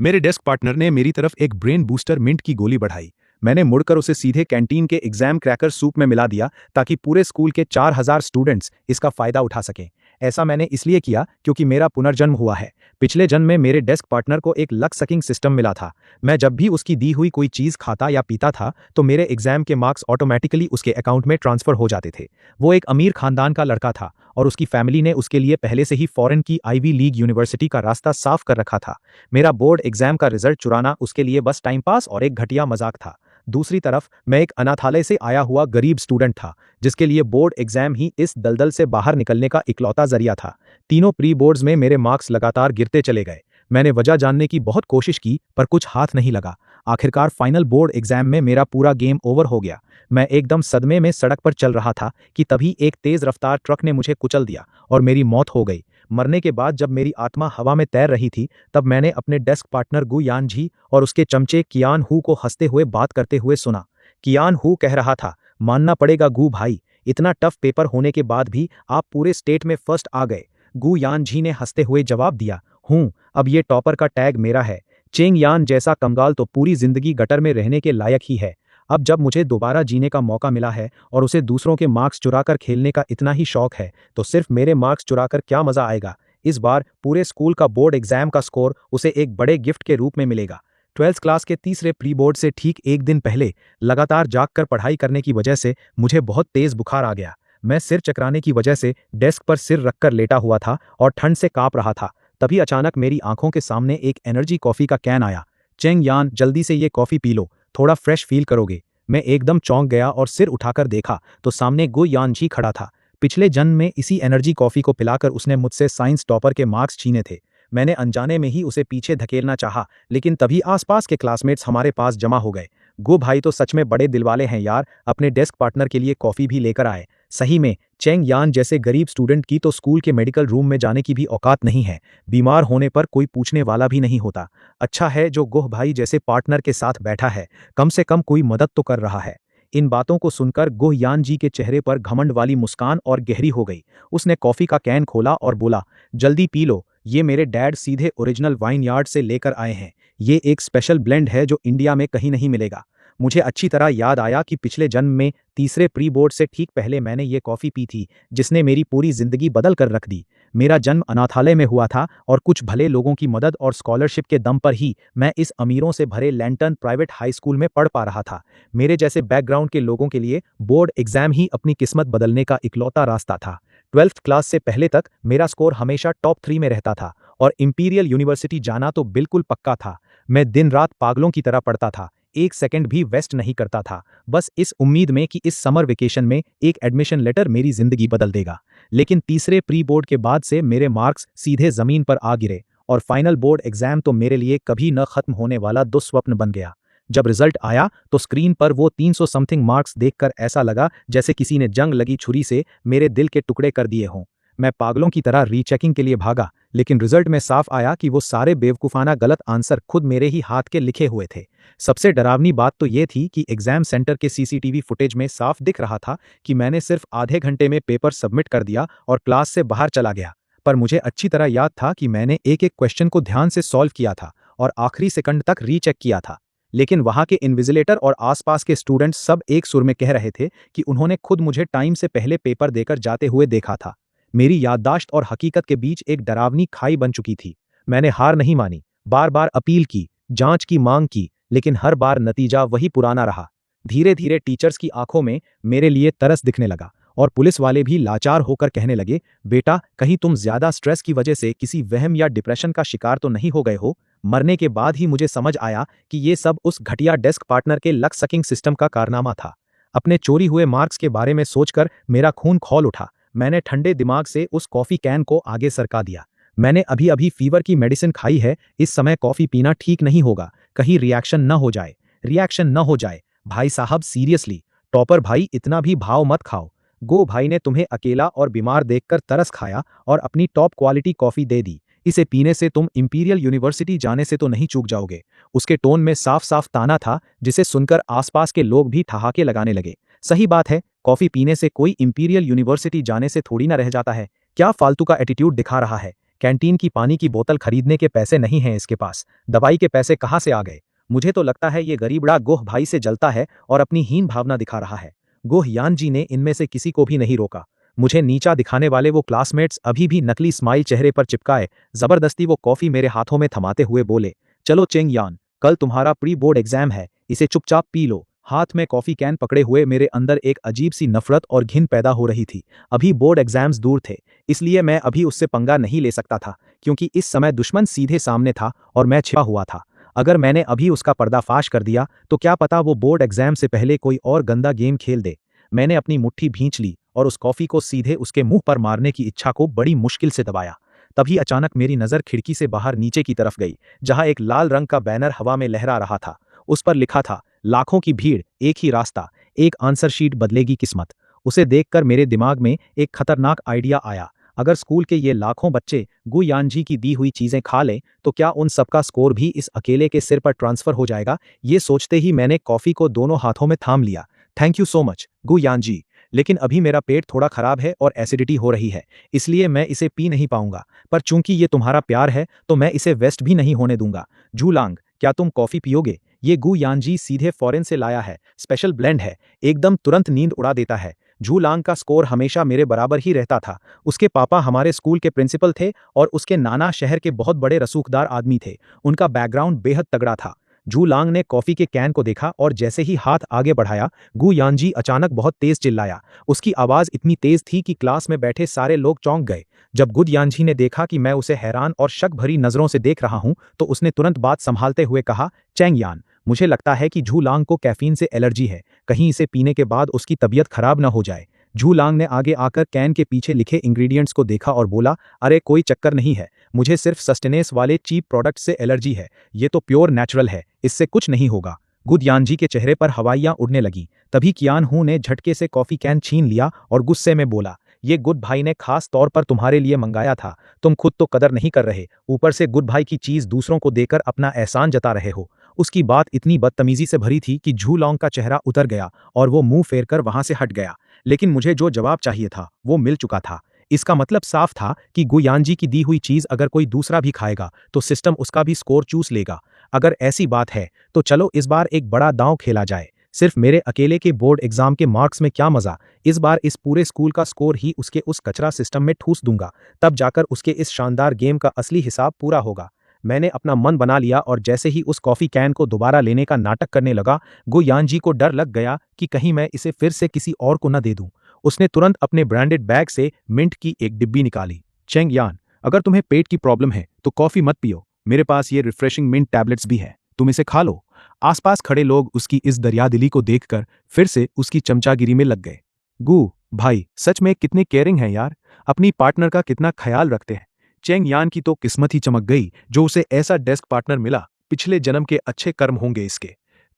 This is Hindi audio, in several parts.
मेरे डेस्क पार्टनर ने मेरी तरफ एक ब्रेन बूस्टर मिंट की गोली बढ़ाई। मैंने मुड़कर उसे सीधे कैंटीन के एग्जाम क्रैकर सूप में मिला दिया ताकि पूरे स्कूल के 4000 स्टूडेंट्स इसका फायदा उठा सकें। ऐसा मैंने इसलिए किया क्योंकि मेरा पुनर्जन्म हुआ है। पिछले जन्म में मेरे डेस्क पार्टनर को एक लक सकिंग सिस्टम मिला था। मैं जब भी उसकी दी हुई कोई चीज़ खाता या पीता था तो मेरे एग्जाम के मार्क्स ऑटोमेटिकली उसके अकाउंट में ट्रांसफर हो जाते थे। वो एक अमीर खानदान का लड़का था और उसकी फैमिली ने उसके लिए पहले से ही फॉरेन की आईवी लीग यूनिवर्सिटी का रास्ता साफ कर रखा था। मेरा बोर्ड एग्जाम का रिजल्ट चुराना उसके लिए बस टाइम पास और एक घटिया मजाक था। दूसरी तरफ मैं एक अनाथालय से आया हुआ गरीब स्टूडेंट था जिसके लिए बोर्ड एग्जाम ही इस दलदल से बाहर निकलने का इकलौता जरिया था। तीनों प्री बोर्ड्स में मेरे मार्क्स लगातार गिरते चले गए। मैंने वजह जानने की बहुत कोशिश की पर कुछ हाथ नहीं लगा। आखिरकार फाइनल बोर्ड एग्जाम में मेरा पूरा गेम ओवर हो गया। मैं एकदम सदमे में सड़क पर चल रहा था कि तभी एक तेज रफ्तार ट्रक ने मुझे कुचल दिया और मेरी मौत हो गई। मरने के बाद जब मेरी आत्मा हवा में तैर रही थी तब मैंने अपने डेस्क पार्टनर गु यानझी और उसके चमचे कियान हू को हंसते हुए बात करते हुए सुना। कियान हू कह रहा था, मानना पड़ेगा गु भाई, इतना टफ पेपर होने के बाद भी आप पूरे स्टेट में फर्स्ट आ गए। गु यानझी ने हंसते हुए जवाब दिया, हूँ, अब ये टॉपर का टैग मेरा है। चेंग यान जैसा कंगाल तो पूरी जिंदगी गटर में रहने के लायक ही है। अब जब मुझे दोबारा जीने का मौका मिला है और उसे दूसरों के मार्क्स चुराकर खेलने का इतना ही शौक है तो सिर्फ मेरे मार्क्स चुराकर क्या मजा आएगा। इस बार पूरे स्कूल का बोर्ड एग्जाम का स्कोर उसे एक बड़े गिफ्ट के रूप में मिलेगा। 12th क्लास के तीसरे प्री बोर्ड से ठीक एक दिन पहले लगातार जागकर पढ़ाई करने की वजह से मुझे बहुत तेज बुखार आ गया। मैं सिर चकराने की वजह से डेस्क पर सिर रखकर लेटा हुआ था और ठंड से कांप रहा था। तभी अचानक मेरी आंखों के सामने एक एनर्जी कॉफी का कैन आया। चेंग यान, जल्दी से ये कॉफी पी लो, थोड़ा फ्रेश फील करोगे। मैं एकदम चौंक गया और सिर उठाकर देखा तो सामने गु यानझी खड़ा था। पिछले जन्म में इसी एनर्जी कॉफी को पिलाकर उसने मुझसे साइंस टॉपर के मार्क्स छीने थे। मैंने अनजाने में ही उसे पीछे धकेलना चाहा लेकिन तभी आसपास के क्लासमेट्स हमारे पास जमा हो गए। गु भाई तो सच में बड़े दिलवाले हैं यार, अपने डेस्क पार्टनर के लिए कॉफी भी लेकर आए। सही में चेंग यान जैसे गरीब स्टूडेंट की तो स्कूल के मेडिकल रूम में जाने की भी औकात नहीं है। बीमार होने पर कोई पूछने वाला भी नहीं होता। अच्छा है जो गुह भाई जैसे पार्टनर के साथ बैठा है, कम से कम कोई मदद तो कर रहा है। इन बातों को सुनकर गुह यान जी के चेहरे पर घमंड वाली मुस्कान और गहरी हो गई। उसने कॉफी का कैन खोला और बोला, जल्दी पी लो, ये मेरे डैड सीधे ओरिजिनल वाइन यार्ड से लेकर आए हैं। ये एक स्पेशल ब्लेंड है जो इंडिया में कहीं नहीं मिलेगा। मुझे अच्छी तरह याद आया कि पिछले जन्म में तीसरे प्री बोर्ड से ठीक पहले मैंने ये कॉफ़ी पी थी जिसने मेरी पूरी जिंदगी बदल कर रख दी। मेरा जन्म अनाथालय में हुआ था और कुछ भले लोगों की मदद और स्कॉलरशिप के दम पर ही मैं इस अमीरों से भरे लैंटन प्राइवेट हाई स्कूल में पढ़ पा रहा था। मेरे जैसे बैकग्राउंड के लोगों के लिए बोर्ड एग्जाम ही अपनी किस्मत बदलने का इकलौता रास्ता था। 12th क्लास से पहले तक मेरा स्कोर हमेशा टॉप 3 में रहता था और इंपीरियल यूनिवर्सिटी जाना तो बिल्कुल पक्का था। मैं दिन रात पागलों की तरह पढ़ता था, एक सेकंड भी वेस्ट नहीं करता था, बस इस उम्मीद में कि इस समर वेकेशन में एक एडमिशन लेटर मेरी जिंदगी बदल देगा। लेकिन तीसरे प्री बोर्ड के बाद से मेरे मार्क्स सीधे जमीन पर आ गिरे और फाइनल बोर्ड एग्जाम तो मेरे लिए कभी न खत्म होने वाला दुस्वप्न बन गया। जब रिजल्ट आया तो स्क्रीन पर वो 300 समथिंग मार्क्स देखकर ऐसा लगा जैसे किसी ने जंग लगी छुरी से मेरे दिल के टुकड़े कर दिए हों। मैं पागलों की तरह रीचेकिंग के लिए भागा लेकिन रिजल्ट में साफ आया कि वो सारे बेवकूफाना गलत आंसर खुद मेरे ही हाथ के लिखे हुए थे। सबसे डरावनी बात तो ये थी कि एग्जाम सेंटर के सीसीटीवी फुटेज में साफ दिख रहा था कि मैंने सिर्फ आधे घंटे में पेपर सबमिट कर दिया और क्लास से बाहर चला गया। पर मुझे अच्छी तरह याद था कि मैंने एक एक क्वेश्चन को ध्यान से सॉल्व किया था और आखिरी सेकंड तक रीचेक किया था। लेकिन वहां के इन्विजिलेटर और आसपास के स्टूडेंट्स सब एक सुर में कह रहे थे कि उन्होंने खुद मुझे टाइम से पहले पेपर देकर जाते हुए देखा था। मेरी याददाश्त और हकीकत के बीच एक डरावनी खाई बन चुकी थी। मैंने हार नहीं मानी, बार बार अपील की, जांच की मांग की, लेकिन हर बार नतीजा वही पुराना रहा। धीरे धीरे टीचर्स की आंखों में मेरे लिए तरस दिखने लगा और पुलिस वाले भी लाचार होकर कहने लगे, बेटा कहीं तुम ज्यादा स्ट्रेस की वजह से किसी वहम या डिप्रेशन का शिकार तो नहीं हो गए हो। मरने के बाद ही मुझे समझ आया कि ये सब उस घटिया डेस्क पार्टनर के लक सकिंग सिस्टम का कारनामा था। अपने चोरी हुए मार्क्स के बारे में सोचकर मेरा खून खौल उठा। मैंने ठंडे दिमाग से उस कॉफी कैन को आगे सरका दिया। मैंने अभी अभी फीवर की मेडिसिन खाई है, इस समय कॉफी पीना ठीक नहीं होगा, कहीं रिएक्शन न हो जाए। रिएक्शन न हो जाए भाई साहब, सीरियसली टॉपर भाई इतना भी भाव मत खाओ। गो भाई ने तुम्हें अकेला और बीमार देखकर तरस खाया और अपनी टॉप क्वालिटी कॉफी दे दी। इसे पीने से तुम इंपीरियल यूनिवर्सिटी जाने से तो नहीं चूक जाओगे। उसके टोन में साफ साफ ताना था जिसे सुनकर आसपास के लोग भी ठहाके लगाने लगे। सही बात है, कॉफी पीने से कोई इंपीरियल यूनिवर्सिटी जाने से थोड़ी ना रह जाता है। क्या फालतू का एटीट्यूड दिखा रहा है? कैंटीन की पानी की बोतल खरीदने के पैसे नहीं हैं इसके पास, दवाई के पैसे कहाँ से आ गए? मुझे तो लगता है ये गरीबड़ा गोह भाई से जलता है और अपनी हीन भावना दिखा रहा है। गोह यान जी ने इनमें से किसी को भी नहीं रोका। मुझे नीचा दिखाने वाले वो क्लासमेट्स अभी भी नकली स्माइल चेहरे पर चिपकाए जबरदस्ती वो कॉफी मेरे हाथों में थमाते हुए बोले, चलो चेंग यान, कल तुम्हारा प्री बोर्ड एग्जाम है, इसे चुपचाप पी लो। हाथ में कॉफी कैन पकड़े हुए मेरे अंदर एक अजीब सी नफरत और घिन पैदा हो रही थी। अभी बोर्ड एग्जाम्स दूर थे, इसलिए मैं अभी उससे पंगा नहीं ले सकता था, क्योंकि इस समय दुश्मन सीधे सामने था और मैं छिपा हुआ था। अगर मैंने अभी उसका पर्दाफाश कर दिया तो क्या पता वो बोर्ड एग्जाम से पहले कोई और गंदा गेम खेल दे। मैंने अपनी मुट्ठी भींच ली और उस कॉफी को सीधे उसके मुंह पर मारने की इच्छा को बड़ी मुश्किल से दबाया। तभी अचानक मेरी नज़र खिड़की से बाहर नीचे की तरफ गई, जहां एक लाल रंग का बैनर हवा में लहरा रहा था। उस पर लिखा था, लाखों की भीड़, एक ही रास्ता, एक आंसर शीट बदलेगी किस्मत। उसे देखकर मेरे दिमाग में एक खतरनाक आइडिया आया। अगर स्कूल के ये लाखों बच्चे गु यानजी की दी हुई चीजें खा लें तो क्या उन सबका स्कोर भी इस अकेले के सिर पर ट्रांसफर हो जाएगा? ये सोचते ही मैंने कॉफी को दोनों हाथों में थाम लिया। थैंक यू सो मच गु यानजी, लेकिन अभी मेरा पेट थोड़ा खराब है और एसिडिटी हो रही है, इसलिए मैं इसे पी नहीं पाऊंगा। पर चूंकि ये तुम्हारा प्यार है तो मैं इसे वेस्ट भी नहीं होने दूंगा। झूलांग, क्या तुम कॉफी पियोगे? ये गु यानजी सीधे फॉरेन से लाया है, स्पेशल ब्लेंड है, एकदम तुरंत नींद उड़ा देता है। झूलांग का स्कोर हमेशा मेरे बराबर ही रहता था। उसके पापा हमारे स्कूल के प्रिंसिपल थे और उसके नाना शहर के बहुत बड़े रसूखदार आदमी थे। उनका बैकग्राउंड बेहद तगड़ा था। झूलांग ने कॉफी के कैन को देखा और जैसे ही हाथ आगे बढ़ाया, गु यानजी अचानक बहुत तेज चिल्लाया। उसकी आवाज इतनी तेज थी कि क्लास में बैठे सारे लोग चौंक गए। जब गुड यानजी ने देखा कि मैं उसे हैरान और शक भरी नजरों से देख रहा हूं, तो उसने तुरंत बात संभालते हुए कहा, चैंग यान, मुझे लगता है कि झूलांग को कैफीन से एलर्जी है, कहीं इसे पीने के बाद उसकी तबीयत खराब न हो जाए। झूलांग ने आगे आकर कैन के पीछे लिखे इंग्रेडिएंट्स को देखा और बोला, अरे कोई चक्कर नहीं है, मुझे सिर्फ सस्टेनेस वाले चीप प्रोडक्ट से एलर्जी है, ये तो प्योर नेचुरल है, इससे कुछ नहीं होगा। गुड यानजी के चेहरे पर हवाइयां उड़ने लगी। तभी कियान हूं ने झटके से कॉफी कैन छीन लिया और गुस्से में बोला, ये गुड भाई ने खास तौर पर तुम्हारे लिए मंगाया था, तुम खुद तो कदर नहीं कर रहे, ऊपर से गुड भाई की चीज दूसरों को देकर अपना एहसान जता रहे हो। उसकी बात इतनी बदतमीजी से भरी थी कि झूलौंग का चेहरा उतर गया और वो मुंह फेर कर वहां से हट गया। लेकिन मुझे जो जवाब चाहिए था वो मिल चुका था। इसका मतलब साफ था कि गुयानजी की दी हुई चीज अगर कोई दूसरा भी खाएगा तो सिस्टम उसका भी स्कोर चूस लेगा। अगर ऐसी बात है तो चलो इस बार एक बड़ा दांव खेला जाए। सिर्फ मेरे अकेले के बोर्ड एग्जाम के मार्क्स में क्या मजा, इस बार इस पूरे स्कूल का स्कोर ही उसके उस कचरा सिस्टम में ठूस दूंगा, तब जाकर उसके इस शानदार गेम का असली हिसाब पूरा होगा। मैंने अपना मन बना लिया और जैसे ही उस कॉफी कैन को दोबारा लेने का नाटक करने लगा, गुयानजी को डर लग गया कि कहीं मैं इसे फिर से किसी और को न दे दूं। उसने तुरंत अपने ब्रांडेड बैग से मिंट की एक डिब्बी निकाली। चेंग यान, अगर तुम्हें पेट की प्रॉब्लम है तो कॉफी मत पियो, मेरे पास ये रिफ्रेशिंग मिंट टैबलेट्स भी है, तुम इसे खा लो। आसपास खड़े लोग उसकी इस दरियादिली को देखकर फिर से उसकी चमचागिरी में लग गए। गू भाई सच में कितने केयरिंग हैं यार, अपनी पार्टनर का कितना ख्याल रखते हैं। चेंग यान की तो किस्मत ही चमक गई जो उसे ऐसा डेस्क पार्टनर मिला, पिछले जन्म के अच्छे कर्म होंगे इसके।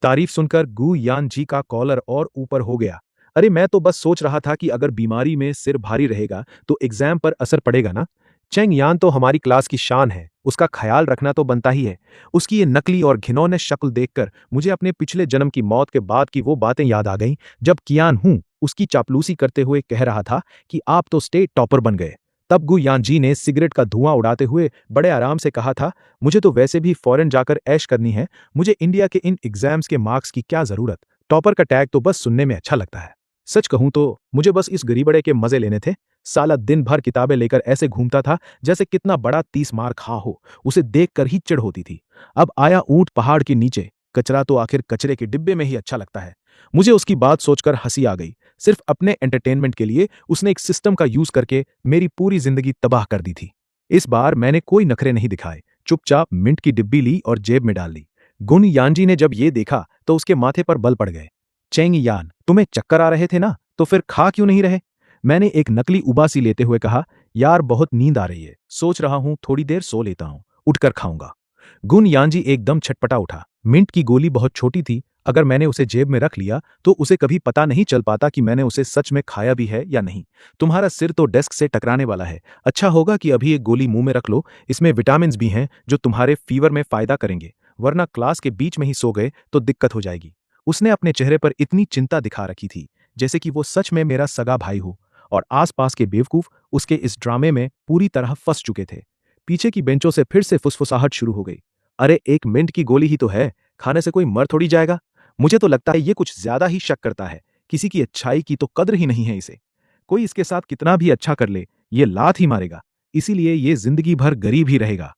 तारीफ सुनकर गू यान जी का कॉलर और ऊपर हो गया। अरे मैं तो बस सोच रहा था कि अगर बीमारी में सिर भारी रहेगा तो एग्जाम पर असर पड़ेगा ना। चेंग यान तो हमारी क्लास की शान है, उसका ख्याल रखना तो बनता ही है। उसकी ये नकली और घिनौने शक्ल देखकर मुझे अपने पिछले जन्म की मौत के बाद की वो बातें याद आ गईं जब कियान हूं उसकी चापलूसी करते हुए कह रहा था कि आप तो स्टेट टॉपर बन गए। तब गु यानजी ने सिगरेट का धुआं उड़ाते हुए बड़े आराम से कहा था, मुझे तो वैसे भी फॉरेन जाकर ऐश करनी है, मुझे इंडिया के इन एग्जाम्स के मार्क्स की क्या जरूरत, टॉपर का टैग तो बस सुनने में अच्छा लगता है। सच कहूं तो मुझे बस इस गरीबड़े के मजे लेने थे। साला दिन भर किताबें लेकर ऐसे घूमता था जैसे कितना बड़ा 30 मार खा हो, उसे देखकर ही चिढ़ होती थी। अब आया ऊंट पहाड़ के नीचे, कचरा तो आखिर कचरे के डिब्बे में ही अच्छा लगता है। मुझे उसकी बात सोचकर हंसी आ गई। सिर्फ अपने एंटरटेनमेंट के लिए उसने एक सिस्टम का यूज करके मेरी पूरी जिंदगी तबाह कर दी थी। इस बार मैंने कोई नखरे नहीं दिखाए, चुपचाप मिंट की डिब्बी ली और जेब में डाल ली। गुन यानजी ने जब ये देखा तो उसके माथे पर बल पड़ गए। चेंग यान, तुम्हें चक्कर आ रहे थे ना, तो फिर खा क्यों नहीं रहे? मैंने एक नकली उबासी लेते हुए कहा, यार बहुत नींद आ रही है, सोच रहा हूं थोड़ी देर सो लेता हूं, उठकर खाऊंगा। गुन यानजी एकदम छटपटा उठा। मिंट की गोली बहुत छोटी थी, अगर मैंने उसे जेब में रख लिया तो उसे कभी पता नहीं चल पाता कि मैंने उसे सच में खाया भी है या नहीं। तुम्हारा सिर तो डेस्क से टकराने वाला है, अच्छा होगा कि अभी एक गोली मुंह में रख लो, इसमें विटामिन भी हैं जो तुम्हारे फीवर में फायदा करेंगे, वरना क्लास के बीच में ही सो गए तो दिक्कत हो जाएगी। उसने अपने चेहरे पर इतनी चिंता दिखा रखी थी जैसे कि वो सच में मेरा सगा भाई हो, और आसपास के बेवकूफ उसके इस ड्रामे में पूरी तरह फंस चुके थे। पीछे की बेंचों से फिर से फुसफुसाहट शुरू हो गई। अरे एक मिंट की गोली ही तो है, खाने से कोई मर थोड़ी जाएगा। मुझे तो लगता है ये कुछ ज्यादा ही शक करता है, किसी की अच्छाई की तो कद्र ही नहीं है इसे। कोई इसके साथ कितना भी अच्छा कर ले, ये लात ही मारेगा, इसीलिए ये जिंदगी भर गरीब ही रहेगा।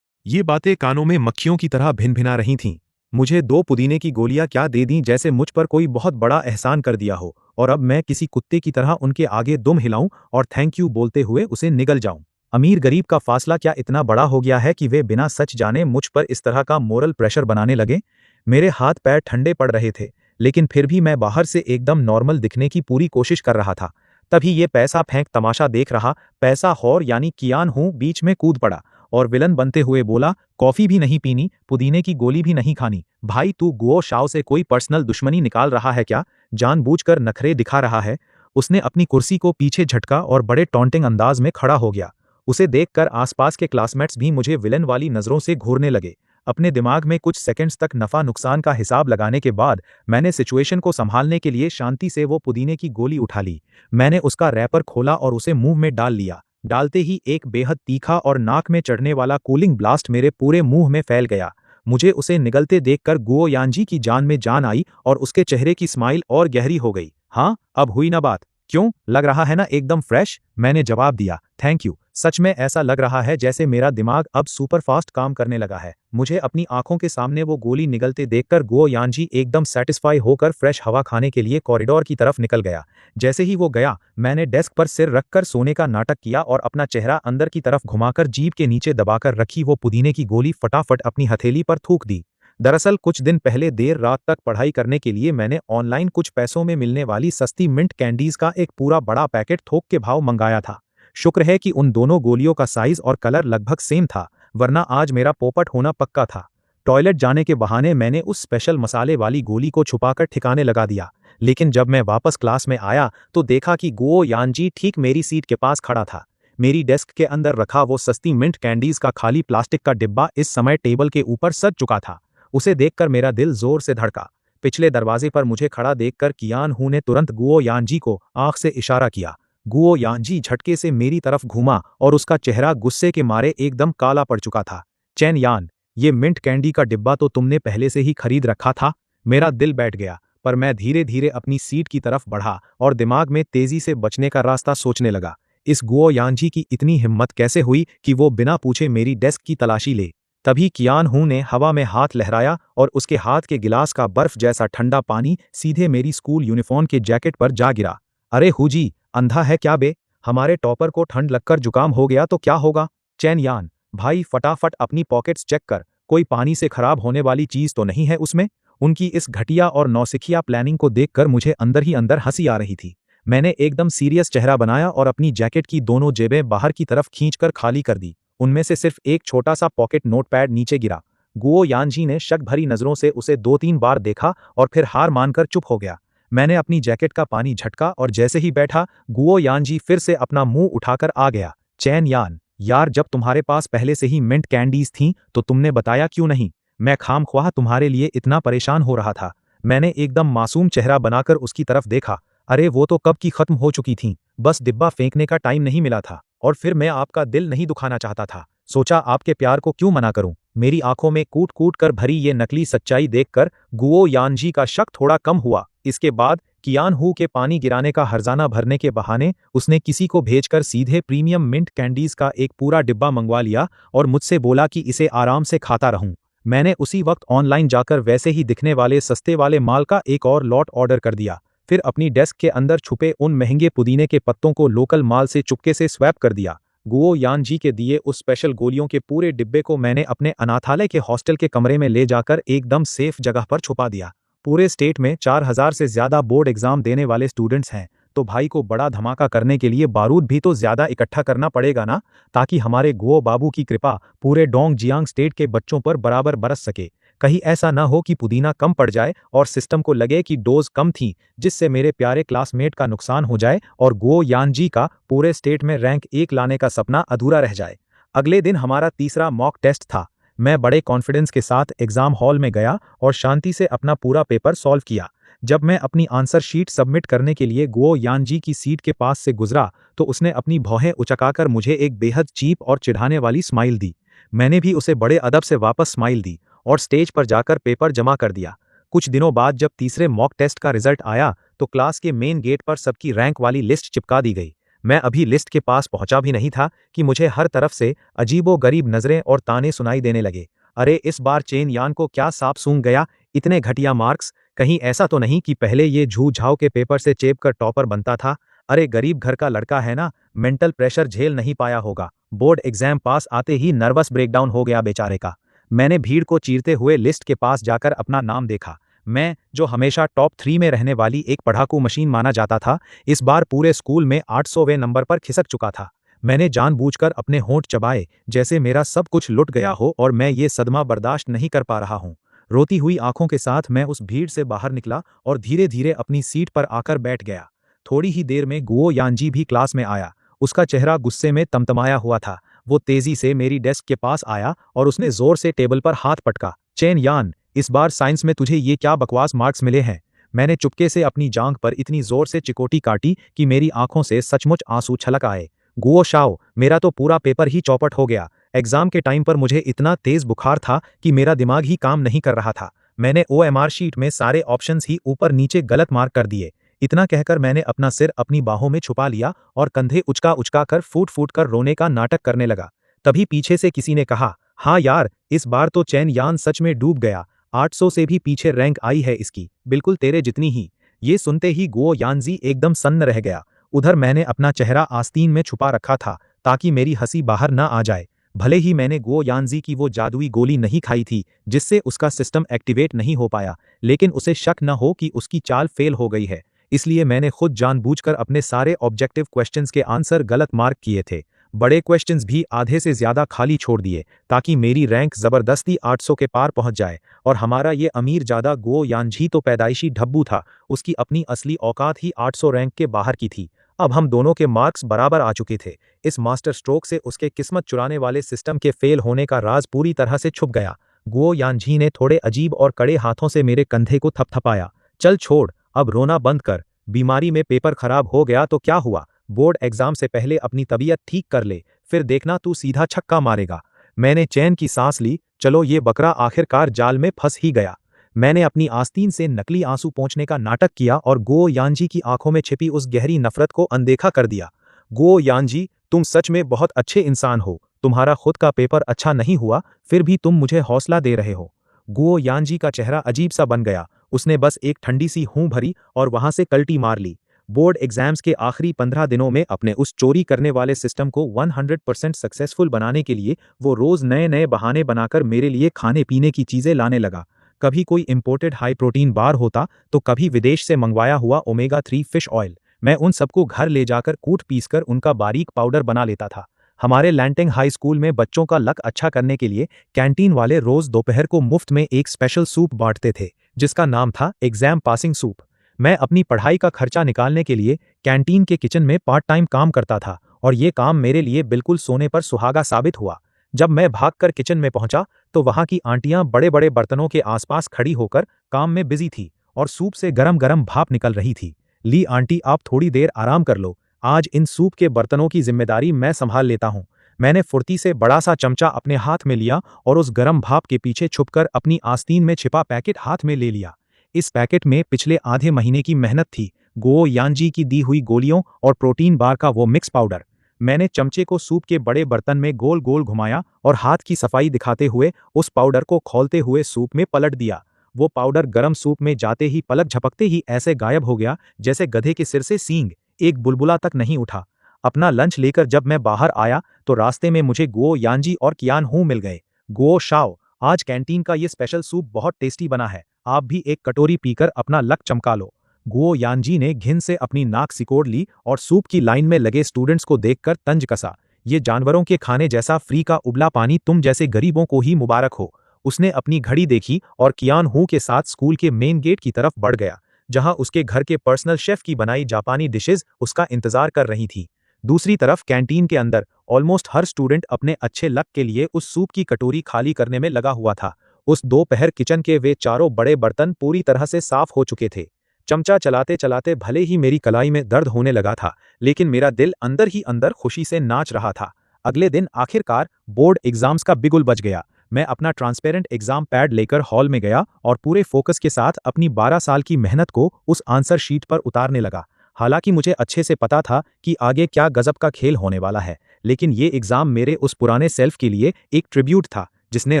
ये बातें कानों में मक्खियों की तरह भिन भिना रही थीं। मुझे 2 पुदीने की गोलियां क्या दे दी, जैसे मुझ पर कोई बहुत बड़ा एहसान कर दिया हो और अब मैं किसी कुत्ते की तरह उनके आगे दुम हिलाऊं और थैंक यू बोलते हुए उसे निगल जाऊं। अमीर गरीब का फासला क्या इतना बड़ा हो गया है कि वे बिना सच जाने मुझ पर इस तरह का मोरल प्रेशर बनाने लगे। मेरे हाथ पैर ठंडे पड़ रहे थे, लेकिन फिर भी मैं बाहर से एकदम नॉर्मल दिखने की पूरी कोशिश कर रहा था। तभी ये पैसा फेंक तमाशा देख रहा पैसा हौर यानी कियान हूं बीच में कूद पड़ा और विलन बनते हुए बोला, कॉफी भी नहीं पीनी, पुदीने की गोली भी नहीं खानी। भाई तू गुओ शाओ से कोई पर्सनल दुश्मनी निकाल रहा है क्या? जानबूझकर नखरे दिखा रहा है? उसने अपनी कुर्सी को पीछे झटका और बड़े टॉन्टिंग अंदाज में खड़ा हो गया। उसे देखकर आसपास के क्लासमेट्स भी मुझे विलन वाली नजरों से घूरने लगे। अपने दिमाग में कुछ सेकंड्स तक नफा नुकसान का हिसाब लगाने के बाद मैंने सिचुएशन को संभालने के लिए शांति से वो पुदीने की गोली उठा ली। मैंने उसका रैपर खोला और उसे मुंह में डाल लिया। डालते ही एक बेहद तीखा और नाक में चढ़ने वाला कूलिंग ब्लास्ट मेरे पूरे मुंह में फैल गया। मुझे उसे निगलते देखकर गुओ यानजी की जान में जान आई और उसके चेहरे की स्माइल और गहरी हो गई। हाँ, अब हुई ना बात? क्यों, लग रहा है ना एकदम फ्रेश? मैंने जवाब दिया, थैंक यू। सच में ऐसा लग रहा है जैसे मेरा दिमाग अब सुपर फास्ट काम करने लगा है। मुझे अपनी आंखों के सामने वो गोली निगलते देखकर गुओ यानजी एकदम सेटिस्फाई होकर फ्रेश हवा खाने के लिए कॉरिडोर की तरफ निकल गया। जैसे ही वो गया, मैंने डेस्क पर सिर रखकर सोने का नाटक किया और अपना चेहरा अंदर की तरफ घुमाकर जीभ के नीचे दबाकर रखी वो पुदीने की गोली फटाफट अपनी हथेली पर थूक दी। दरअसल कुछ दिन पहले देर रात तक पढ़ाई करने के लिए मैंने ऑनलाइन कुछ पैसों में मिलने वाली सस्ती मिंट कैंडीज का एक पूरा बड़ा पैकेट थोक के भाव मंगाया था। शुक्र है कि उन दोनों गोलियों का साइज और कलर लगभग सेम था, वरना आज मेरा पोपट होना पक्का था। टॉयलेट जाने के बहाने मैंने उस स्पेशल मसाले वाली गोली को छुपाकर ठिकाने लगा दिया, लेकिन जब मैं वापस क्लास में आया तो देखा कि गुओ यानजी ठीक मेरी सीट के पास खड़ा था। मेरी डेस्क के अंदर रखा वो सस्ती मिंट कैंडीज का खाली प्लास्टिक का डिब्बा इस समय टेबल के ऊपर सज चुका था। उसे देखकर मेरा दिल जोर से धड़का। पिछले दरवाजे पर मुझे खड़ा देखकर कियान हू ने तुरंत गुओ यानजी को आंख से इशारा किया। गुओ यानजी झटके से मेरी तरफ घूमा और उसका चेहरा गुस्से के मारे एकदम काला पड़ चुका था। चैन यान, ये मिंट कैंडी का डिब्बा तो तुमने पहले से ही खरीद रखा था? मेरा दिल बैठ गया, पर मैं धीरे धीरे अपनी सीट की तरफ बढ़ा और दिमाग में तेजी से बचने का रास्ता सोचने लगा। इस गुओ यानजी की इतनी हिम्मत कैसे हुई कि वो बिना पूछे मेरी डेस्क की तलाशी ले? तभी कियान हू ने हवा में हाथ लहराया और उसके हाथ के गिलास का बर्फ जैसा ठंडा पानी सीधे मेरी स्कूल यूनिफॉर्म के जैकेट पर जा गिरा। अरे हूजी, अंधा है क्या बे? हमारे टॉपर को ठंड लगकर जुकाम हो गया तो क्या होगा? चैन यान, भाई फटाफट अपनी पॉकेट्स चेक कर, कोई पानी से खराब होने वाली चीज तो नहीं है उसमें? उनकी इस घटिया और नौसिखिया प्लानिंग को देखकर मुझे अंदर ही अंदर हंसी आ रही थी। मैंने एकदम सीरियस चेहरा बनाया और अपनी जैकेट की दोनों जेबें बाहर की तरफ खींचकर खाली कर दी। उनमें से सिर्फ एक छोटा सा पॉकेट नोटपैड नीचे गिरा। गुओ यानजी ने शक भरी नजरों से उसे 2-3 बार देखा और फिर हार मानकर चुप हो गया। मैंने अपनी जैकेट का पानी झटका और जैसे ही बैठा, गुओ यानजी फिर से अपना मुंह उठाकर आ गया। चैन यान, यार जब तुम्हारे पास पहले से ही मिंट कैंडीज थीं तो तुमने बताया क्यों नहीं? मैं खामख्वाह तुम्हारे लिए इतना परेशान हो रहा था। मैंने एकदम मासूम चेहरा बनाकर उसकी तरफ देखा। अरे वो तो कब की खत्म हो चुकी थीं, बस डिब्बा फेंकने का टाइम नहीं मिला था। और फिर मैं आपका दिल नहीं दुखाना चाहता था, सोचा आपके प्यार को क्यों मना करूं। मेरी आंखों में कूट कूट कर भरी ये नकली सच्चाई देखकर गुओ यानजी का शक थोड़ा कम हुआ। इसके बाद कियान हू के पानी गिराने का हर्जाना भरने के बहाने उसने किसी को भेजकर सीधे प्रीमियम मिंट कैंडीज का एक पूरा डिब्बा मंगवा लिया और मुझसे बोला कि इसे आराम से खाता रहूं। मैंने उसी वक्त ऑनलाइन जाकर वैसे ही दिखने वाले सस्ते वाले माल का एक और लॉट ऑर्डर कर दिया। फिर अपनी डेस्क के अंदर छुपे उन महंगे पुदीने के पत्तों को लोकल माल से चुपके से स्वैप कर दिया। गुओ यानजी के दिए उस स्पेशल गोलियों के पूरे डिब्बे को मैंने अपने अनाथालय के हॉस्टल के कमरे में ले जाकर एकदम सेफ जगह पर छुपा दिया। पूरे स्टेट में 4000 से ज्यादा बोर्ड एग्जाम देने वाले स्टूडेंट्स हैं, तो भाई को बड़ा धमाका करने के लिए बारूद भी तो ज्यादा इकट्ठा करना पड़ेगा ना, ताकि हमारे गुओ बाबू की कृपा पूरे डोंग जियांग स्टेट के बच्चों पर बराबर बरस सके। कहीं ऐसा ना हो कि पुदीना कम पड़ जाए और सिस्टम को लगे कि डोज कम थी, जिससे मेरे प्यारे क्लासमेट का नुकसान हो जाए और गुओ यानजी का पूरे स्टेट में रैंक 1 लाने का सपना अधूरा रह जाए। अगले दिन हमारा तीसरा मॉक टेस्ट था। मैं बड़े कॉन्फिडेंस के साथ एग्जाम हॉल में गया और शांति से अपना पूरा पेपर सॉल्व किया। जब मैं अपनी आंसर शीट सबमिट करने के लिए गुओ यानजी की सीट के पास से गुजरा तो उसने अपनी भौहें उचकाकर मुझे एक बेहद चीप और चिढ़ाने वाली स्माइल दी। मैंने भी उसे बड़े अदब से वापस स्माइल दी और स्टेज पर जाकर पेपर जमा कर दिया। कुछ दिनों बाद जब तीसरे मॉक टेस्ट का रिजल्ट आया तो क्लास के मेन गेट पर सबकी रैंक वाली लिस्ट चिपका दी गई। मैं अभी लिस्ट के पास पहुंचा भी नहीं था कि मुझे हर तरफ से अजीबो-गरीब नजरें और ताने सुनाई देने लगे। अरे इस बार चेन यान को क्या सांप सूंघ गया, इतने घटिया मार्क्स, कहीं ऐसा तो नहीं कि पहले ये झूझाव के पेपर से चेप कर टॉपर बनता था। अरे गरीब घर का लड़का है ना, मेंटल प्रेशर झेल नहीं पाया होगा। बोर्ड एग्जाम पास आते ही नर्वस ब्रेकडाउन हो गया बेचारे का। मैंने भीड़ को चीरते हुए लिस्ट के पास जाकर अपना नाम देखा। मैं, जो हमेशा टॉप 3 में रहने वाली एक पढ़ाकू मशीन माना जाता था, इस बार पूरे स्कूल में 800वें नंबर पर खिसक चुका था। मैंने जानबूझकर अपने होंठ चबाए, जैसे मेरा सब कुछ लुट गया हो और मैं ये सदमा बर्दाश्त नहीं कर पा रहा हूँ। रोती हुई आंखों के साथ मैं उस भीड़ से बाहर निकला और धीरे-धीरे अपनी सीट पर आकर बैठ गया। थोड़ी ही देर में गुओ यानजी भी क्लास में आया। उसका चेहरा गुस्से में तमतमाया हुआ था। वो तेजी से मेरी डेस्क के पास आया और उसने जोर से टेबल पर हाथ पटका। चेन यान, इस बार साइंस में तुझे ये क्या बकवास मार्क्स मिले हैं? मैंने चुपके से अपनी जांघ पर इतनी जोर से चिकोटी काटी कि मेरी आंखों से सचमुच आंसू छलक आए। गुओ शाओ, मेरा तो पूरा पेपर ही चौपट हो गया। एग्जाम के टाइम पर मुझे इतना तेज बुखार था कि मेरा दिमाग ही काम नहीं कर रहा था। मैंने ओएमआर शीट में सारे ऑप्शंस ही ऊपर नीचे गलत मार्क कर दिए। इतना कहकर मैंने अपना सिर अपनी बाहों में छुपा लिया और कंधे उचका उचका कर फूट फूट कर रोने का नाटक करने लगा। तभी पीछे से किसी ने कहा, हाँ यार, इस बार तो चैन यान सच में डूब गया। 800 से भी पीछे रैंक आई है इसकी, बिल्कुल तेरे जितनी ही। ये सुनते ही गुओ यानजी एकदम सन्न रह गया। उधर मैंने अपना चेहरा आस्तीन में छुपा रखा था ताकि मेरी हंसी बाहर न आ जाए। भले ही मैंने गुओ यानजी की वो जादुई गोली नहीं खाई थी जिससे उसका सिस्टम एक्टिवेट नहीं हो पाया, लेकिन उसे शक न हो कि उसकी चाल फेल हो गई है। इसलिए मैंने खुद जानबूझकर अपने सारे ऑब्जेक्टिव क्वेश्चंस के आंसर गलत मार्क किए थे। बड़े क्वेश्चंस भी आधे से ज्यादा खाली छोड़ दिए ताकि मेरी रैंक जबरदस्ती 800 के पार पहुंच जाए। और हमारा ये अमीरजादा गुओ यानजी तो पैदाइशी ढब्बू था, उसकी अपनी असली औकात ही 800 रैंक के बाहर की थी। अब हम दोनों के मार्क्स बराबर आ चुके थे। इस मास्टर स्ट्रोक से उसके किस्मत चुराने वाले सिस्टम के फेल होने का राज पूरी तरह से छुप गया। गुओ यानजी ने थोड़े अजीब और कड़े हाथों से मेरे कंधे को थपथपाया। चल छोड़, अब रोना बंद कर। बीमारी में पेपर खराब हो गया तो क्या हुआ? बोर्ड एग्जाम से पहले अपनी तबीयत ठीक कर ले, फिर देखना तू सीधा छक्का मारेगा। मैंने चैन की सांस ली। चलो ये बकरा आखिरकार जाल में फंस ही गया। मैंने अपनी आस्तीन से नकली आंसू पोंछने का नाटक किया और गुओ यानजी की आंखों में छिपी उस गहरी नफरत को अनदेखा कर दिया। गुओ यानजी, तुम सच में बहुत अच्छे इंसान हो। तुम्हारा खुद का पेपर अच्छा नहीं हुआ, फिर भी तुम मुझे हौसला दे रहे हो। गुओ यानजी का चेहरा अजीब सा बन गया। उसने बस एक ठंडी सी हूं भरी और वहां से कल्टी मार ली। बोर्ड एग्जाम्स के आखिरी 15 दिनों में अपने उस चोरी करने वाले सिस्टम को 100% सक्सेसफुल बनाने के लिए वो रोज नए नए बहाने बनाकर मेरे लिए खाने पीने की चीजें लाने लगा। कभी कोई इंपोर्टेड हाई प्रोटीन बार होता तो कभी विदेश से मंगवाया हुआ ओमेगा 3 फिश ऑयल। मैं उन सबको घर ले जाकर कूट पीसकर उनका बारीक पाउडर बना लेता था। हमारे लैंटिंग हाई स्कूल में बच्चों का लक अच्छा करने के लिए कैंटीन वाले रोज दोपहर को मुफ्त में एक स्पेशल सूप बांटते थे जिसका नाम था एग्जाम पासिंग सूप। मैं अपनी पढ़ाई का खर्चा निकालने के लिए कैंटीन के किचन में पार्ट टाइम काम करता था और ये काम मेरे लिए बिल्कुल सोने पर सुहागा साबित हुआ। जब मैं भागकर किचन में पहुंचा तो वहां की आंटियां बड़े बड़े बर्तनों के आसपास खड़ी होकर काम में बिजी थी और सूप से गरम गरम भाप निकल रही थी। ली आंटी, आप थोड़ी देर आराम कर लो, आज इन सूप के बर्तनों की जिम्मेदारी मैं संभाल लेता हूँ। मैंने फुर्ती से बड़ा सा चमचा अपने हाथ में लिया और उस गरम भाप के पीछे छुपकर अपनी आस्तीन में छिपा पैकेट हाथ में ले लिया। इस पैकेट में पिछले आधे महीने की मेहनत थी, गुओ यानजी की दी हुई गोलियों और प्रोटीन बार का वो मिक्स पाउडर। मैंने चमचे को सूप के बड़े बर्तन में गोल गोल घुमाया और हाथ की सफाई दिखाते हुए उस पाउडर को खोलते हुए सूप में पलट दिया। वो पाउडर गरम सूप में जाते ही पलक झपकते ही ऐसे गायब हो गया जैसे गधे के सिर से सींग, एक बुलबुला तक नहीं उठा। अपना लंच लेकर जब मैं बाहर आया तो रास्ते में मुझे गुओ यानजी और कियान हूं मिल गए। गुओ शाओ, आज कैंटीन का ये स्पेशल सूप बहुत टेस्टी बना है, आप भी एक कटोरी पीकर अपना लक चमका लो। गुओ यानजी ने घिन से अपनी नाक सिकोड़ ली और सूप की लाइन में लगे स्टूडेंट्स को देखकर तंज कसा। ये जानवरों के खाने जैसा फ्री का उबला पानी तुम जैसे गरीबों को ही मुबारक हो। उसने अपनी घड़ी देखी और कियान हू के साथ स्कूल के मेन गेट की तरफ बढ़ गया, जहां उसके घर के पर्सनल शेफ की बनाई जापानी डिशेज उसका इंतजार कर रही थी। दूसरी तरफ कैंटीन के अंदर ऑलमोस्ट हर स्टूडेंट अपने अच्छे लक के लिए उस सूप की कटोरी खाली करने में लगा हुआ था। उस दोपहर किचन के वे चारों बड़े बर्तन पूरी तरह से साफ हो चुके थे। चमचा चलाते चलाते भले ही मेरी कलाई में दर्द होने लगा था, लेकिन मेरा दिल अंदर ही अंदर खुशी से नाच रहा था। अगले दिन आखिरकार बोर्ड एग्जाम्स का बिगुल बज गया। मैं अपना ट्रांसपेरेंट एग्जाम पैड लेकर हॉल में गया और पूरे फोकस के साथ अपनी 12 साल की मेहनत को उस आंसर शीट पर उतारने लगा। हालांकि मुझे अच्छे से पता था कि आगे क्या गजब का खेल होने वाला है, लेकिन ये एग्जाम मेरे उस पुराने सेल्फ के लिए एक ट्रिब्यूट था जिसने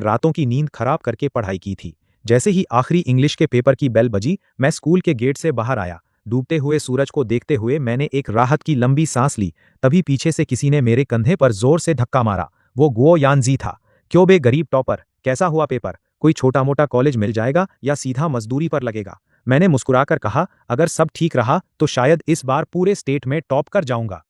रातों की नींद खराब करके पढ़ाई की थी। जैसे ही आखिरी इंग्लिश के पेपर की बेल बजी, मैं स्कूल के गेट से बाहर आया। डूबते हुए सूरज को देखते हुए मैंने एक राहत की लंबी सांस ली। तभी पीछे से किसी ने मेरे कंधे पर जोर से धक्का मारा। वो गुओ यानजी था। क्यों बे गरीब टॉपर, कैसा हुआ पेपर? कोई छोटा मोटा कॉलेज मिल जाएगा या सीधा मजदूरी पर लगेगा? मैंने मुस्कुराकर कहा, अगर सब ठीक रहा तो शायद इस बार पूरे स्टेट में टॉप कर जाऊंगा।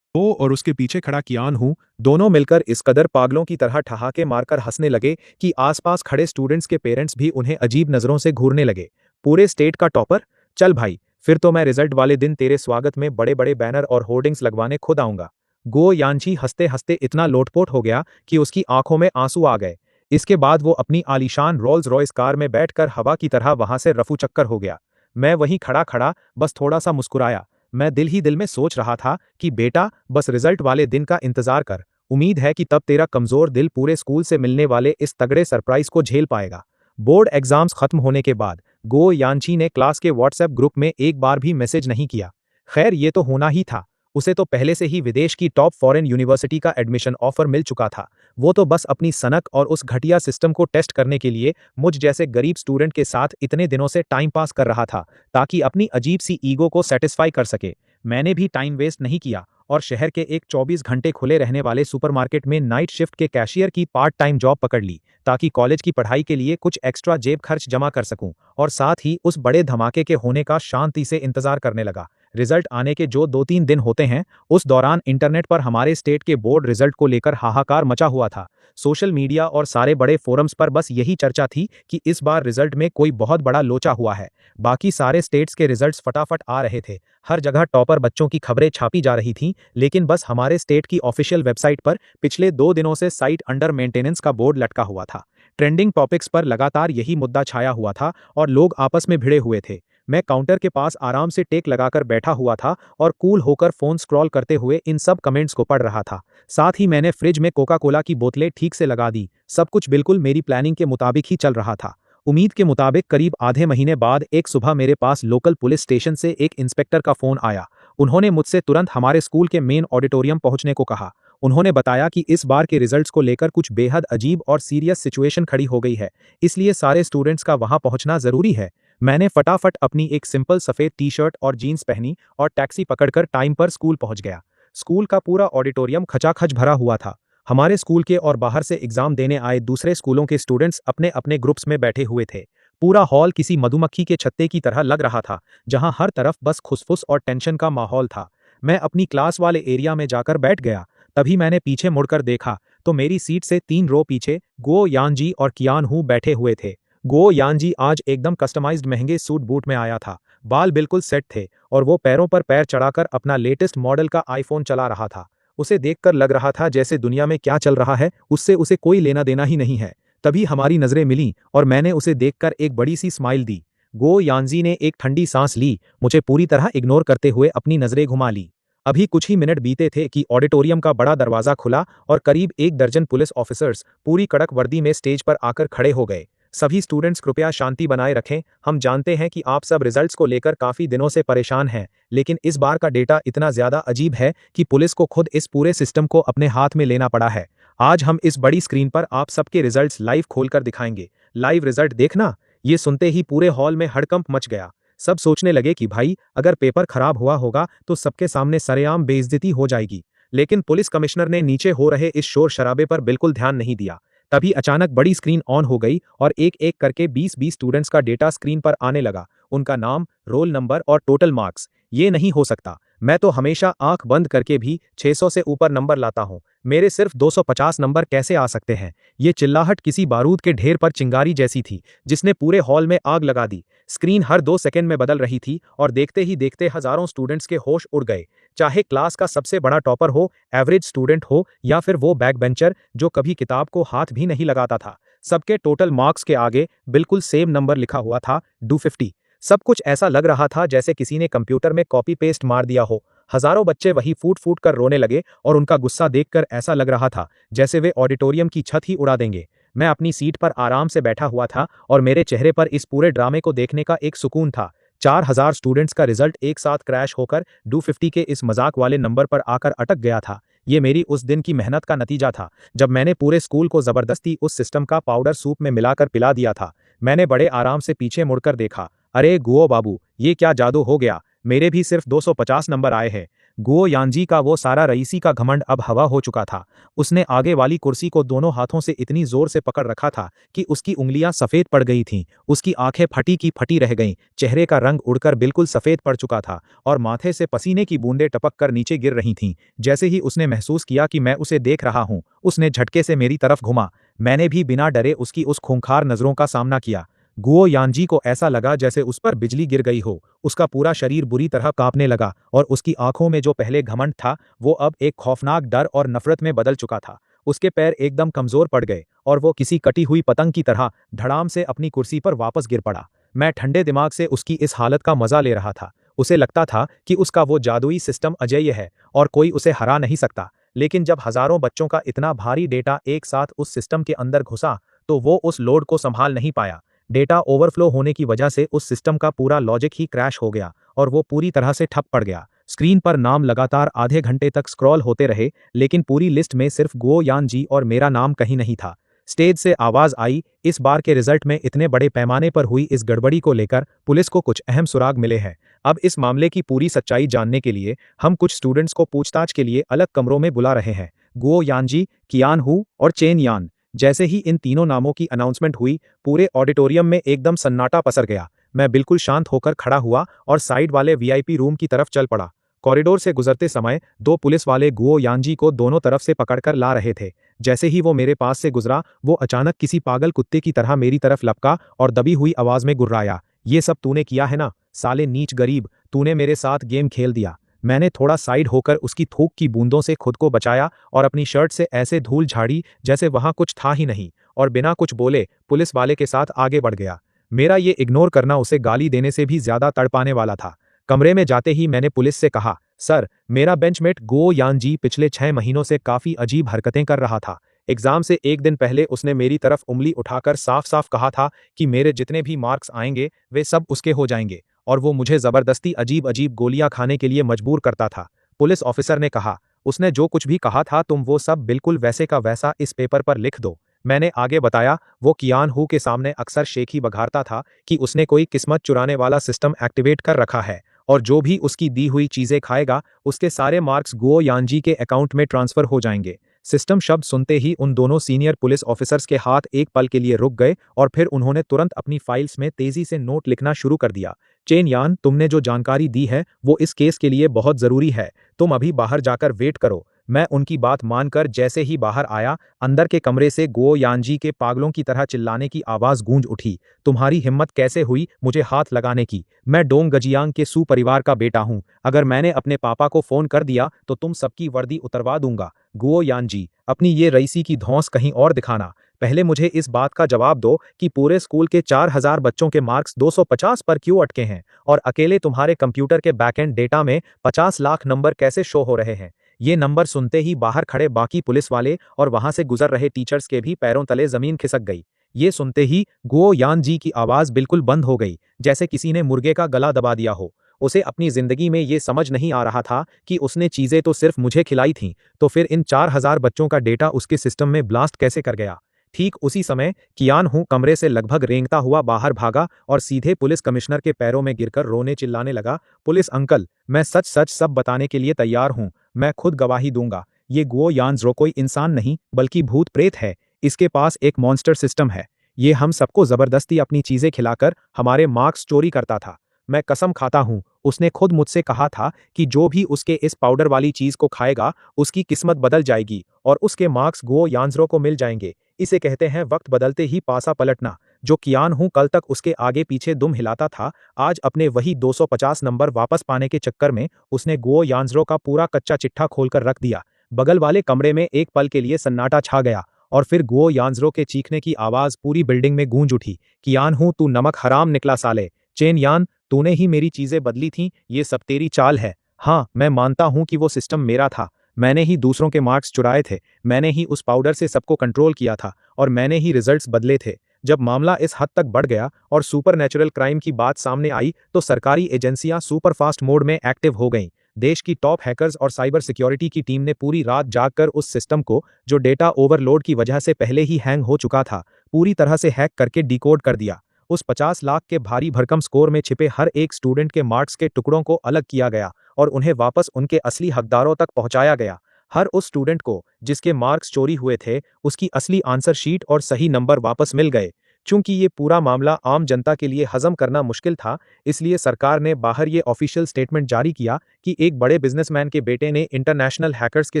वो और उसके पीछे खड़ा कियान हूं, दोनों मिलकर इस कदर पागलों की तरह ठहाके मारकर हंसने लगे कि आसपास खड़े स्टूडेंट्स के पेरेंट्स भी उन्हें अजीब नजरों से घूरने लगे। पूरे स्टेट का टॉपर? चल भाई, फिर तो मैं रिजल्ट वाले दिन तेरे स्वागत में बड़े बड़े बैनर और होर्डिंग्स लगवाने खुद आऊंगा। गो यानची हंसते हंसते इतना लोटपोट हो गया कि उसकी आंखों में आंसू आ गए। इसके बाद वो अपनी आलीशान रोल्स रॉयस कार में बैठकर हवा की तरह वहां से रफू चक्कर हो गया। मैं वहीं खड़ा खड़ा बस थोड़ा सा मुस्कुराया। मैं दिल ही दिल में सोच रहा था कि बेटा, बस रिजल्ट वाले दिन का इंतजार कर। उम्मीद है कि तब तेरा कमजोर दिल पूरे स्कूल से मिलने वाले इस तगड़े सरप्राइज को झेल पाएगा। बोर्ड एग्जाम्स खत्म होने के बाद गो यानची ने क्लास के व्हाट्सएप ग्रुप में एक बार भी मैसेज नहीं किया। खैर, ये तो होना ही था। उसे तो पहले से ही विदेश की टॉप फॉरेन यूनिवर्सिटी का एडमिशन ऑफर मिल चुका था। वो तो बस अपनी सनक और उस घटिया सिस्टम को टेस्ट करने के लिए मुझ जैसे गरीब स्टूडेंट के साथ इतने दिनों से टाइम पास कर रहा था, ताकि अपनी अजीब सी ईगो को सेटिस्फाई कर सके। मैंने भी टाइम वेस्ट नहीं किया और शहर के एक 24 घंटे खुले रहने वाले सुपरमार्केट में नाइट शिफ्ट के कैशियर की पार्ट टाइम जॉब पकड़ ली, ताकि कॉलेज की पढ़ाई के लिए कुछ एक्स्ट्रा जेब खर्च जमा कर सकूं, और साथ ही उस बड़े धमाके के होने का शांति से इंतजार करने लगा। रिजल्ट आने के जो 2-3 दिन होते हैं, उस दौरान इंटरनेट पर हमारे स्टेट के बोर्ड रिजल्ट को लेकर हाहाकार मचा हुआ था। सोशल मीडिया और सारे बड़े फोरम्स पर बस यही चर्चा थी कि इस बार रिजल्ट में कोई बहुत बड़ा लोचा हुआ है। बाकी सारे स्टेट्स के रिजल्ट्स फटाफट आ रहे थे। हर जगह टॉपर बच्चों की खबरें छापी जा रही थीं, लेकिन बस हमारे स्टेट की ऑफिशियल वेबसाइट पर पिछले 2 दिनों से साइट अंडर मेंटेनेंस का बोर्ड लटका हुआ था। ट्रेंडिंग टॉपिक्स पर लगातार यही मुद्दा छाया हुआ था और लोग आपस में भिड़े हुए थे। मैं काउंटर के पास आराम से टेक लगाकर बैठा हुआ था और कूल होकर फोन स्क्रॉल करते हुए इन सब कमेंट्स को पढ़ रहा था। साथ ही मैंने फ्रिज में कोका कोला की बोतलें ठीक से लगा दी। सब कुछ बिल्कुल मेरी प्लानिंग के मुताबिक ही चल रहा था। उम्मीद के मुताबिक करीब आधे महीने बाद एक सुबह मेरे पास लोकल पुलिस स्टेशन से एक इंस्पेक्टर का फोन आया। उन्होंने मुझसे तुरंत हमारे स्कूल के मेन ऑडिटोरियम पहुंचने को कहा। उन्होंने बताया कि इस बार के रिजल्ट्स को लेकर कुछ बेहद अजीब और सीरियस सिचुएशन खड़ी हो गई है, इसलिए सारे स्टूडेंट्स का वहां पहुंचना जरूरी है। मैंने फटाफट अपनी एक सिंपल सफेद टी शर्ट और जीन्स पहनी और टैक्सी पकड़कर टाइम पर स्कूल पहुंच गया। स्कूल का पूरा ऑडिटोरियम खचाखच भरा हुआ था। हमारे स्कूल के और बाहर से एग्जाम देने आए दूसरे स्कूलों के स्टूडेंट्स अपने अपने ग्रुप्स में बैठे हुए थे। पूरा हॉल किसी मधुमक्खी के छत्ते की तरह लग रहा था, जहां हर तरफ बस खुसफुस और टेंशन का माहौल था। मैं अपनी क्लास वाले एरिया में जाकर बैठ गया। तभी मैंने पीछे मुड़कर देखा तो मेरी सीट से 3 रो पीछे गो यानजी और कियान हू बैठे हुए थे। गो यानजी आज एकदम कस्टमाइज्ड महंगे सूट बूट में आया था। बाल बिल्कुल सेट थे और वो पैरों पर पैर चढ़ाकर अपना लेटेस्ट मॉडल का आईफोन चला रहा था। उसे देखकर लग रहा था जैसे दुनिया में क्या चल रहा है उससे उसे कोई लेना देना ही नहीं है। तभी हमारी नजरें मिलीं और मैंने उसे देखकर एक बड़ी सी स्माइल दी। गो यानजी ने एक ठंडी सांस ली, मुझे पूरी तरह इग्नोर करते हुए अपनी नजरें घुमा ली। अभी कुछ ही मिनट बीते थे कि ऑडिटोरियम का बड़ा दरवाजा खुला और करीब 1 दर्जन पुलिस ऑफिसर्स पूरी कड़क वर्दी में स्टेज पर आकर खड़े हो गए। सभी स्टूडेंट्स कृपया शांति बनाए रखें। हम जानते हैं कि आप सब रिजल्ट्स को लेकर काफी दिनों से परेशान हैं, लेकिन इस बार का डेटा इतना ज्यादा अजीब है कि पुलिस को खुद इस पूरे सिस्टम को अपने हाथ में लेना पड़ा है। आज हम इस बड़ी स्क्रीन पर आप सबके रिजल्ट्स लाइव खोलकर दिखाएंगे। लाइव रिजल्ट देखना। ये सुनते ही पूरे हॉल में हड़कंप मच गया। सब सोचने लगे कि भाई, अगर पेपर खराब हुआ होगा तो सबके सामने सरेआम बेइज्जती हो जाएगी। लेकिन पुलिस कमिश्नर ने नीचे हो रहे इस शोर शराबे पर बिल्कुल ध्यान नहीं दिया। तभी अचानक बड़ी स्क्रीन ऑन हो गई और एक एक करके 20-20 स्टूडेंट्स का डेटा स्क्रीन पर आने लगा। उनका नाम, रोल नंबर और टोटल मार्क्स। ये नहीं हो सकता। मैं तो हमेशा आंख बंद करके भी 600 से ऊपर नंबर लाता हूं। मेरे सिर्फ 250 नंबर कैसे आ सकते हैं? ये चिल्लाहट किसी बारूद के ढेर पर चिंगारी जैसी थी, जिसने पूरे हॉल में आग लगा दी। स्क्रीन हर 2 सेकंड में बदल रही थी और देखते ही देखते हजारों स्टूडेंट्स के होश उड़ गए। चाहे क्लास का सबसे बड़ा टॉपर हो, एवरेज स्टूडेंट हो या फिर वो बैक बेंचर जो कभी किताब को हाथ भी नहीं लगाता था, सबके टोटल मार्क्स के आगे बिल्कुल सेम नंबर लिखा हुआ था, 250। सब कुछ ऐसा लग रहा था जैसे किसी ने कंप्यूटर में कॉपी पेस्ट मार दिया हो। हजारों बच्चे वही फूट फूट कर रोने लगे और उनका गुस्सा देखकर ऐसा लग रहा था जैसे वे ऑडिटोरियम की छत ही उड़ा देंगे। मैं अपनी सीट पर आराम से बैठा हुआ था और मेरे चेहरे पर इस पूरे ड्रामे को देखने का एक सुकून था। 4000 स्टूडेंट्स का रिजल्ट एक साथ क्रैश होकर 250 के इस मजाक वाले नंबर पर आकर अटक गया था। ये मेरी उस दिन की मेहनत का नतीजा था, जब मैंने पूरे स्कूल को जबरदस्ती उस सिस्टम का पाउडर सूप में मिलाकर पिला दिया था। मैंने बड़े आराम से पीछे मुड़कर देखा। अरे गुओ बाबू, ये क्या जादू हो गया, मेरे भी सिर्फ 250 नंबर आए हैं। गुओ यानजी का वो सारा रईसी का घमंड अब हवा हो चुका था। उसने आगे वाली कुर्सी को दोनों हाथों से इतनी जोर से पकड़ रखा था कि उसकी उंगलियां सफेद पड़ गई थीं। उसकी आंखें फटी की फटी रह गईं, चेहरे का रंग उड़कर बिल्कुल सफेद पड़ चुका था और माथे से पसीने की बूंदें टपक कर नीचे गिर रही थीं। जैसे ही उसने महसूस किया कि मैं उसे देख रहा हूं, उसने झटके से मेरी तरफ घुमा। मैंने भी बिना डरे उसकी उस खूंखार नजरों का सामना किया। गुओ यानजी को ऐसा लगा जैसे उस पर बिजली गिर गई हो। उसका पूरा शरीर बुरी तरह कांपने लगा और उसकी आंखों में जो पहले घमंड था वो अब एक खौफनाक डर और नफरत में बदल चुका था। उसके पैर एकदम कमजोर पड़ गए और वो किसी कटी हुई पतंग की तरह धड़ाम से अपनी कुर्सी पर वापस गिर पड़ा। मैं ठंडे दिमाग से उसकी इस हालत का मजा ले रहा था। उसे लगता था कि उसका वो जादुई सिस्टम अजेय है और कोई उसे हरा नहीं सकता। लेकिन जब हजारों बच्चों का इतना भारी डेटा एक साथ उस सिस्टम के अंदर घुसा तो वो उस लोड को संभाल नहीं पाया। डेटा ओवरफ्लो होने की वजह से उस सिस्टम का पूरा लॉजिक ही क्रैश हो गया और वो पूरी तरह से ठप पड़ गया। स्क्रीन पर नाम लगातार आधे घंटे तक स्क्रॉल होते रहे, लेकिन पूरी लिस्ट में सिर्फ गुओ यान जी और मेरा नाम कहीं नहीं था। स्टेज से आवाज आई, इस बार के रिजल्ट में इतने बड़े पैमाने पर हुई इस गड़बड़ी को लेकर पुलिस को कुछ अहम सुराग मिले हैं। अब इस मामले की पूरी सच्चाई जानने के लिए हम कुछ स्टूडेंट्स को पूछताछ के लिए अलग कमरों में बुला रहे हैं। गुओ यानजी, कियान हु और चेन यान। जैसे ही इन तीनों नामों की अनाउंसमेंट हुई, पूरे ऑडिटोरियम में एकदम सन्नाटा पसर गया। मैं बिल्कुल शांत होकर खड़ा हुआ और साइड वाले वीआईपी रूम की तरफ चल पड़ा। कॉरिडोर से गुजरते समय दो पुलिस वाले गुओ यानजी को दोनों तरफ से पकड़कर ला रहे थे। जैसे ही वो मेरे पास से गुजरा, वो अचानक किसी पागल कुत्ते की तरह मेरी तरफ लपका और दबी हुई आवाज में गुर्राया, ये सब तूने किया है ना, साले नीच गरीब, तूने मेरे साथ गेम खेल दिया। मैंने थोड़ा साइड होकर उसकी थूक की बूंदों से खुद को बचाया और अपनी शर्ट से ऐसे धूल झाड़ी जैसे वहां कुछ था ही नहीं, और बिना कुछ बोले पुलिस वाले के साथ आगे बढ़ गया। मेरा ये इग्नोर करना उसे गाली देने से भी ज्यादा तड़पाने वाला था। कमरे में जाते ही मैंने पुलिस से कहा, सर, मेरा बेंचमेट गुओ यानजी पिछले 6 महीनों से काफी अजीब हरकतें कर रहा था। एग्जाम से एक दिन पहले उसने मेरी तरफ उंगली उठाकर साफ साफ कहा था कि मेरे जितने भी मार्क्स आएंगे वे सब उसके हो जाएंगे, और वो मुझे जबरदस्ती अजीब अजीब गोलियां खाने के लिए मजबूर करता था। पुलिस ऑफिसर ने कहा, उसने जो कुछ भी कहा था तुम वो सब बिल्कुल वैसे का वैसा इस पेपर पर लिख दो। मैंने आगे बताया, वो कियान हु के सामने अक्सर शेखी बघारता था कि उसने कोई किस्मत चुराने वाला सिस्टम एक्टिवेट कर रखा है और जो भी उसकी दी हुई चीजें खाएगा उसके सारे मार्क्स गुओ यानजी के अकाउंट में ट्रांसफर हो जाएंगे। सिस्टम शब्द सुनते ही उन दोनों सीनियर पुलिस ऑफिसर्स के हाथ एक पल के लिए रुक गए और फिर उन्होंने तुरंत अपनी फाइल्स में तेजी से नोट लिखना शुरू कर दिया। चेन यान, तुमने जो जानकारी दी है वो इस केस के लिए बहुत जरूरी है। तुम अभी बाहर जाकर वेट करो। मैं उनकी बात मानकर जैसे ही बाहर आया, अंदर के कमरे से गुओ यानजी के पागलों की तरह चिल्लाने की आवाज गूंज उठी, तुम्हारी हिम्मत कैसे हुई मुझे हाथ लगाने की? मैं डोंग गजियांग के सू परिवार का बेटा हूं। अगर मैंने अपने पापा को फोन कर दिया तो तुम सबकी वर्दी उतरवा दूंगा। गुओ यानजी, अपनी ये रईसी की धौंस कहीं और दिखाना। पहले मुझे इस बात का जवाब दो कि पूरे स्कूल के 4000 बच्चों के मार्क्स 250 पर क्यों अटके हैं और अकेले तुम्हारे कंप्यूटर के बैकएंड डेटा में 50 लाख नंबर कैसे शो हो रहे हैं? ये नंबर सुनते ही बाहर खड़े बाकी पुलिस वाले और वहां से गुजर रहे टीचर्स के भी पैरों तले जमीन खिसक गई। ये सुनते ही गुओ यानजी की आवाज बिल्कुल बंद हो गई, जैसे किसी ने मुर्गे का गला दबा दिया हो। उसे अपनी जिंदगी में ये समझ नहीं आ रहा था कि उसने चीजें तो सिर्फ मुझे खिलाई थीं, तो फिर इन 4000 बच्चों का डेटा उसके सिस्टम में ब्लास्ट कैसे कर गया। ठीक उसी समय कियान हूं कमरे से लगभग रेंगता हुआ बाहर भागा और सीधे पुलिस कमिश्नर के पैरों में गिरकर रोने चिल्लाने लगा, पुलिस अंकल, मैं सच सच सब बताने के लिए तैयार हूं। मैं खुद गवाही दूंगा। ये गुओ यानजो कोई इंसान नहीं बल्कि भूत प्रेत है। इसके पास एक मॉन्स्टर सिस्टम है। ये हम सबको जबरदस्ती अपनी चीजें खिलाकर हमारे मार्क्स चोरी करता था। मैं कसम खाता हूं, उसने खुद मुझसे कहा था कि जो भी उसके इस पाउडर वाली चीज को खाएगा उसकी किस्मत बदल जाएगी और उसके मार्क्स गुओ यानजो को मिल जाएंगे। इसे कहते हैं वक्त बदलते ही पासा पलटना। जो कियान हूं कल तक उसके आगे पीछे दुम हिलाता था, आज अपने वही 250 नंबर वापस पाने के चक्कर में उसने गुओ यानजो का पूरा कच्चा चिट्ठा खोलकर रख दिया। बगल वाले कमरे में एक पल के लिए सन्नाटा छा गया और फिर गुओ यानजो के चीखने की आवाज पूरी बिल्डिंग में गूंज उठी, कियान हूं, तू नमक हराम निकला साले। चेन यान, तूने ही मेरी चीजें बदली थीं, ये सब तेरी चाल है। हाँ, मैं मानता हूं कि वो सिस्टम मेरा था। मैंने ही दूसरों के मार्क्स चुराए थे, मैंने ही उस पाउडर से सबको कंट्रोल किया था, और मैंने ही रिजल्ट्स बदले थे। जब मामला इस हद तक बढ़ गया और सुपरनैचुरल क्राइम की बात सामने आई, तो सरकारी एजेंसियां सुपरफास्ट मोड में एक्टिव हो गईं। देश की टॉप हैकर्स और साइबर सिक्योरिटी की टीम ने पूरी रात जागकर उस सिस्टम को, जो डेटा ओवरलोड की वजह से पहले ही हैंग हो चुका था, पूरी तरह से हैक करके डिकोड कर दिया। उस 50 लाख के भारी भरकम स्कोर में छिपे हर एक स्टूडेंट के मार्क्स के टुकड़ों को अलग किया गया और उन्हें वापस उनके असली हकदारों तक पहुंचाया गया। हर उस स्टूडेंट को जिसके मार्क्स चोरी हुए थे, उसकी असली आंसर शीट और सही नंबर वापस मिल गए। चूंकि ये पूरा मामला आम जनता के लिए हजम करना मुश्किल था, इसलिए सरकार ने बाहर ये ऑफिशियल स्टेटमेंट जारी किया कि एक बड़े बिजनेसमैन के बेटे ने इंटरनेशनल हैकर्स के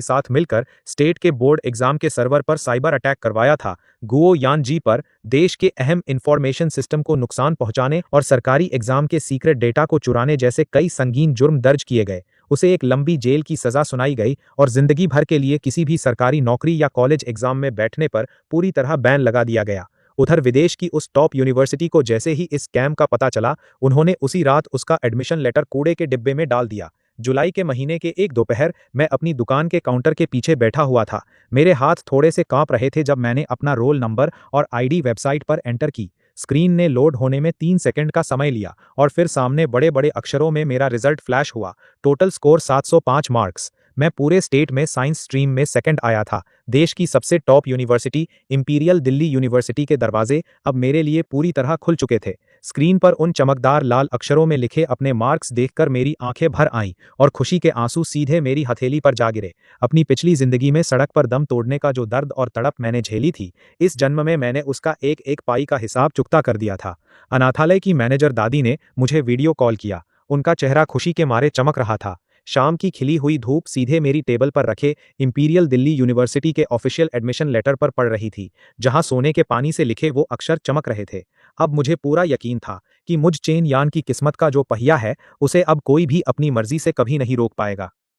साथ मिलकर स्टेट के बोर्ड एग्जाम के सर्वर पर साइबर अटैक करवाया था। गुओ यान जी पर देश के अहम इंफॉर्मेशन सिस्टम को नुकसान पहुंचाने और सरकारी एग्जाम के सीक्रेट डेटा को चुराने जैसे कई संगीन जुर्म दर्ज किए गए। उसे एक लंबी जेल की सजा सुनाई गई और जिंदगी भर के लिए किसी भी सरकारी नौकरी या कॉलेज एग्जाम में बैठने पर पूरी तरह बैन लगा दिया गया। उधर विदेश की उस टॉप यूनिवर्सिटी को जैसे ही इस स्कैम का पता चला, उन्होंने उसी रात उसका एडमिशन लेटर कूड़े के डिब्बे में डाल दिया। जुलाई के महीने के एक दोपहर मैं अपनी दुकान के काउंटर के पीछे बैठा हुआ था। मेरे हाथ थोड़े से कांप रहे थे जब मैंने अपना रोल नंबर और आईडी वेबसाइट पर एंटर की। स्क्रीन ने लोड होने में 3 सेकंड का समय लिया और फिर सामने बड़े बड़े अक्षरों में मेरा रिजल्ट फ्लैश हुआ। Total score 705 marks. मैं पूरे स्टेट में साइंस स्ट्रीम में सेकंड आया था। देश की सबसे top university, imperial Delhi university के दरवाजे अब मेरे लिए पूरी तरह खुल चुके थे। स्क्रीन पर उन चमकदार लाल अक्षरों में लिखे अपने मार्क्स देखकर मेरी आंखें भर आईं और खुशी के आंसू सीधे मेरी हथेली पर जा गिरे। अपनी पिछली जिंदगी में सड़क पर दम तोड़ने का जो दर्द और तड़प मैंने झेली थी, इस जन्म में मैंने उसका एक एक पाई का हिसाब चुकता कर दिया था। अनाथालय की मैनेजर दादी ने मुझे वीडियो कॉल किया। उनका चेहरा खुशी के मारे चमक रहा था। शाम की खिली हुई धूप सीधे मेरी टेबल पर रखे इंपीरियल दिल्ली यूनिवर्सिटी के ऑफिशियल एडमिशन लेटर पर पड़ रही थी, जहां सोने के पानी से लिखे वो अक्षर चमक रहे थे। अब मुझे पूरा यकीन था कि मुझ चेन यान की किस्मत का जो पहिया है, उसे अब कोई भी अपनी मर्जी से कभी नहीं रोक पाएगा।